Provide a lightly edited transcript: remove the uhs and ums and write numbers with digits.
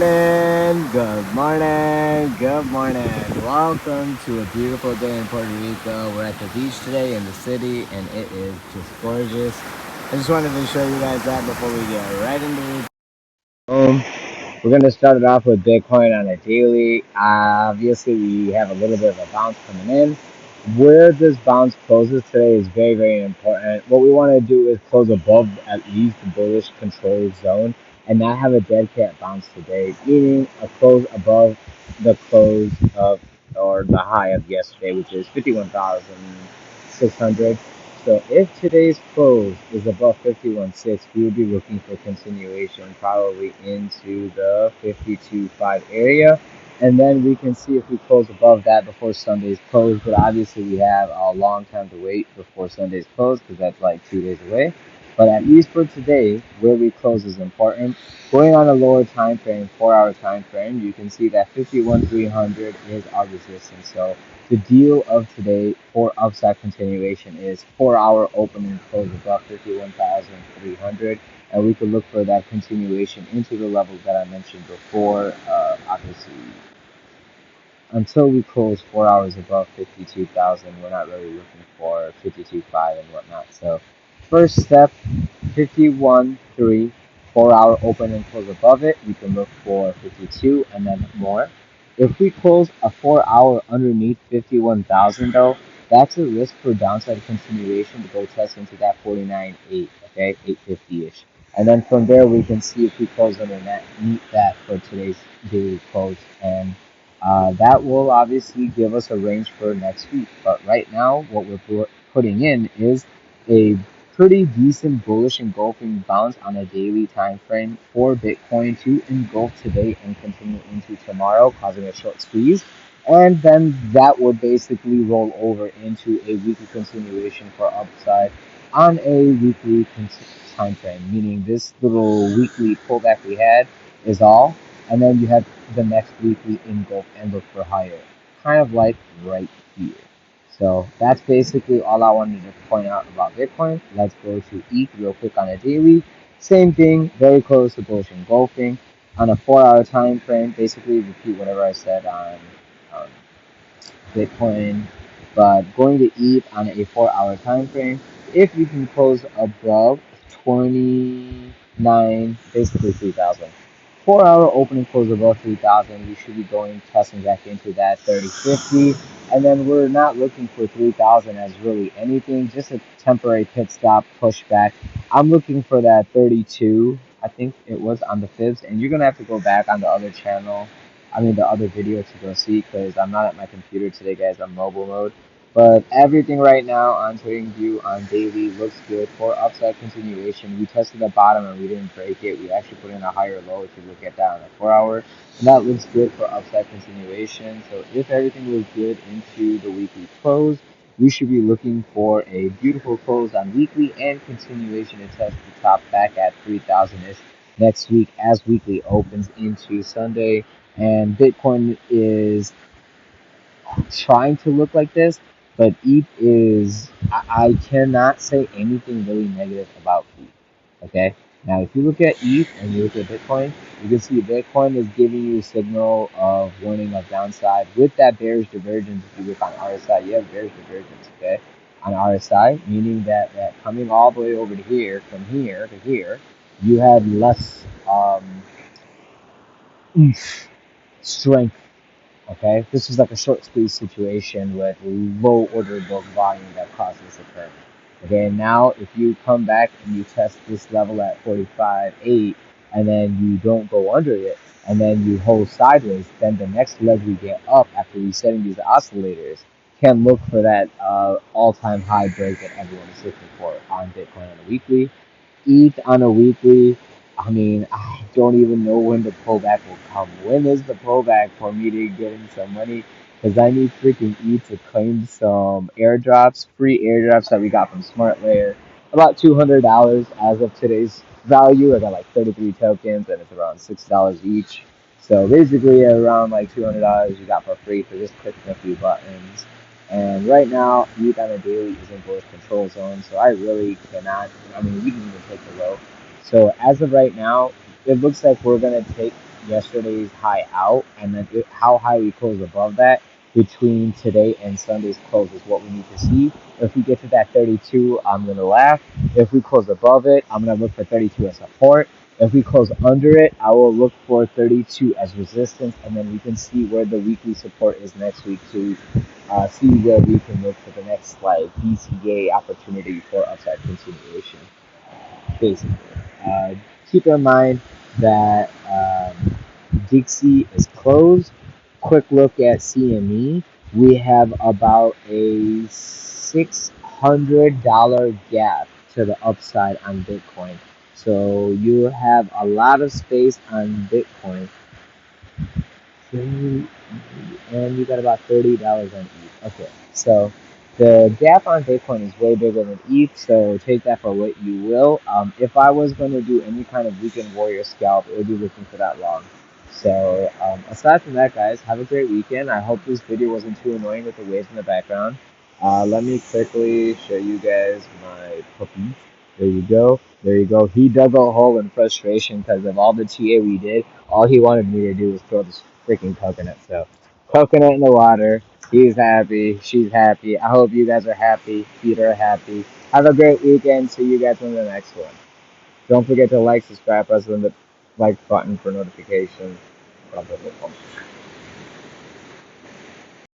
Good morning. Welcome to a beautiful day in Puerto Rico. We're at the beach today in the city, and it is just gorgeous. I just wanted to show you guys that before we get right into the we're going to start it off with Bitcoin on a daily. Obviously, we have a little bit of a bounce coming in. Where this bounce closes today is very, very important. What we want to do is close above at least the bullish control zone and not have a dead cat bounce today, meaning a close above the close of or the high of yesterday, which is 51,600. So if today's close is above 51.6, we will be looking for continuation probably into the 52.5 area. And then we can see if we close above that before Sunday's close. But obviously we have a long time to wait before Sunday's close because that's like 2 days away. But at least for today, where we close is important. Going on a lower time frame, 4-hour time frame, you can see that 51,300 is our resistance. So the deal of today for upside continuation is 4-hour open and close above 51,300, and we could look for that continuation into the levels that I mentioned before. Obviously, until we close 4 hours above 52,000, we're not really looking for 52.5 and whatnot. So, first step, 51.3, 4-hour open and close above it. We can look for 52 and then more. If we close a 4-hour underneath 51,000, though, that's a risk for downside continuation to go test into that 49.8, okay, 850-ish. And then from there, we can see if we close under that, meet that for today's daily close. And that will obviously give us a range for next week. But right now, what we're putting in is a pretty decent bullish engulfing bounce on a daily time frame for Bitcoin to engulf today and continue into tomorrow, causing a short squeeze. And then that would basically roll over into a weekly continuation for upside on a weekly time frame, meaning this little weekly pullback we had is all. And then you have the next weekly engulf and look for higher, kind of like right here. So that's basically all I wanted to point out about Bitcoin. Let's go to ETH real quick on a daily. Same thing, very close to bullish engulfing on a 4-hour time frame. Basically, repeat whatever I said on um, Bitcoin, but going to ETH on a 4-hour time frame. If you can close above 29, basically 3,000. 4-hour opening close above 3,000, we should be going testing back into that 30.50. And then we're not looking for 3,000 as really anything, just a temporary pit stop, pushback. I'm looking for that 32, I think it was on the fibs. And you're going to have to go back on the other channel, the other video to go see because I'm not at my computer today, guys. I'm mobile mode. But everything right now on TradingView on daily looks good for upside continuation. We tested the bottom and we didn't break it. We actually put in a higher low if you look at that on a 4-hour. And that looks good for upside continuation. So if everything was good into the weekly close, we should be looking for a beautiful close on weekly and continuation to test the top back at 3,000-ish next week as weekly opens into Sunday. And Bitcoin is trying to look like this, but ETH is, I cannot say anything really negative about ETH. Okay? Now, if you look at ETH and you look at Bitcoin, you can see Bitcoin is giving you a signal of warning of downside. With that bearish divergence, if you look on RSI, you have bearish divergence, okay? On RSI, meaning that coming all the way over to here, from here to here, you have less strength. Okay, this is like a short squeeze situation with low order book volume that caused this occurrence. Okay, now if you come back and you test this level at 45.8 and then you don't go under it and then you hold sideways, then the next leg we get up after resetting these oscillators can look for that all-time high break that everyone is looking for on Bitcoin on a weekly. ETH on a weekly. I don't even know when the pullback will come. When is the pullback for me to get in some money? Because I need freaking ETH to claim some airdrops, free airdrops that we got from Smart Layer. About $200 as of today's value. I got like 33 tokens and it's around $6 each. So basically around like $200 you got for free for just clicking a few buttons. And right now, ETH on a daily is in bullish control zone, so I really cannot. We can even take the low. So as of right now, it looks like we're gonna take yesterday's high out, and then how high we close above that between today and Sunday's close is what we need to see. If we get to that 32, I'm going to laugh. If we close above it, I'm going to look for 32 as support. If we close under it, I will look for 32 as resistance, and then we can see where the weekly support is next week to see where we can look for the next like BCA opportunity for upside continuation. Basically, uh, keep in mind that Dixie is closed. Quick look at CME. We have about a $600 gap to the upside on Bitcoin. So you have a lot of space on Bitcoin. And you got about $30 on ETH. Okay, so the gap on Bitcoin is way bigger than ETH, so take that for what you will. If I was going to do any kind of weekend warrior scalp, it would be looking for that long. So aside from that, guys, have a great weekend. I hope this video wasn't too annoying with the waves in the background. Let me quickly show you guys my puppy. There you go. There you go. He dug a hole in frustration because of all the TA we did. All he wanted me to do was throw this freaking coconut. So, coconut in the water. He's happy. She's happy. I hope you guys are happy. Peter are happy. Have a great weekend. See you guys in the next one. Don't forget to like, subscribe, press the like button for notifications. Blah, blah, blah, blah.